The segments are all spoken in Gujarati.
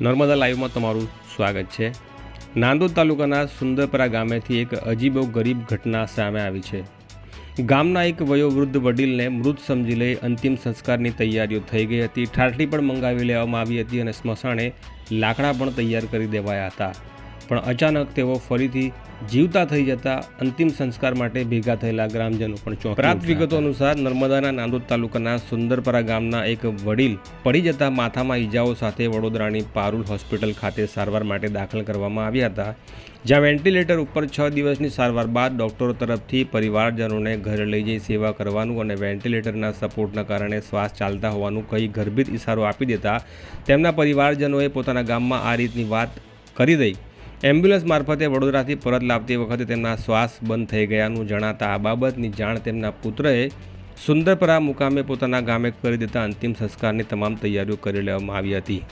નર્મદા લાઈવમાં તમારું સ્વાગત છે। નાંદોદ તાલુકાના સુંદરપરા ગામેથી એક અજીબો ગરીબ ઘટના સામે આવી છે। ગામના એક વયોવૃદ્ધ વડીલને મૃત સમજી લઈ અંતિમ સંસ્કારની તૈયારીઓ થઈ ગઈ હતી। ઠાઠડી પણ મંગાવી લેવામાં આવી હતી અને સ્મશાને લાકડા પણ તૈયાર કરી દેવાયા હતા, પણ અચાનક તેઓ ફરીથી જીવતા થઈ જતા અંતિમ સંસ્કાર માટે ભેગા થયેલા ગ્રામજનો પણ ચોંકી પ્રાપ્ત વિગતો અનુસાર નર્મદાના નાંદોદ તાલુકાના સુંદરપરા ગામના એક વડીલ પડી જતા માથામાં ઈજાઓ સાથે વડોદરાની પારુલ હોસ્પિટલ ખાતે સારવાર માટે દાખલ કરવામાં આવ્યા હતા, જ્યાં વેન્ટિલેટર ઉપર 6 દિવસની સારવાર બાદ ડોક્ટરો તરફથી પરિવારજનોને ઘરે લઈ જઈ સેવા કરવાનું અને વેન્ટિલેટરના સપોર્ટના કારણે શ્વાસ ચાલતા હોવાનું કહી ગર્ભિત ઇશારો આપી દેતા તેમના પરિવારજનોએ પોતાના ગામમાં આ રીતની વાત કરી દઈ એમ્બ્યુલન્સ મારફતે વડોદરાથી પરત લાવતી વખતે તેમના શ્વાસ બંધ થઈ ગયાનું જણાતા આ બાબતની જાણ તેમના પુત્રએ સુંદરપરા મુકામે પોતાના ગામે કરી દેતા અંતિમ સંસ્કારની તમામ તૈયારીઓ કરી લેવામાં આવી હતી।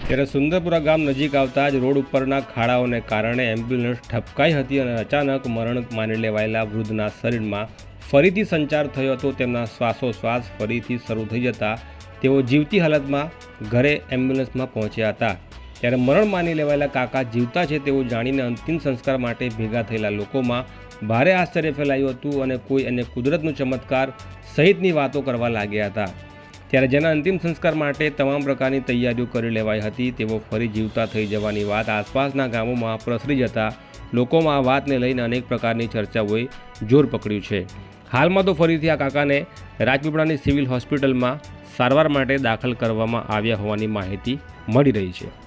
ત્યારે સુંદરપુરા ગામ નજીક આવતા જ રોડ ઉપરના ખાડાઓને કારણે એમ્બ્યુલન્સ ઠપકાઈ હતી અને અચાનક મરણ માની લેવાયેલા વૃદ્ધના શરીરમાં ફરીથી સંચાર થયો હતો। તેમના શ્વાસોશ્વાસ ફરીથી શરૂ થઈ જતા તેઓ જીવતી હાલતમાં ઘરે એમ્બ્યુલન્સમાં પહોંચ્યા હતા। ત્યારે મરણ માની લેવાયેલા કાકા જીવતા છે તેવું જાણીને અંતિમ સંસ્કાર માટે ભેગા થયેલા લોકોમાં ભારે આશ્ચર્ય ફેલાયું હતું અને કોઈ અને કુદરતનો ચમત્કાર સહિતની વાતો કરવા લાગ્યા હતા। ત્યારે જેના અંતિમ સંસ્કાર માટે તમામ પ્રકારની તૈયારીઓ કરી લેવાઈ હતી, તેઓ ફરી જીવતા થઈ જવાની વાત આસપાસના ગામોમાં પ્રસરી જતા લોકોમાં આ વાતને લઈને અનેક પ્રકારની ચર્ચાઓએ જોર પકડ્યું છે। હાલમાં તો ફરીથી આ કાકાને રાજપીપળાની સિવિલ હોસ્પિટલમાં સારવાર માટે દાખલ કરવામાં આવ્યા હોવાની માહિતી મળી રહી છે।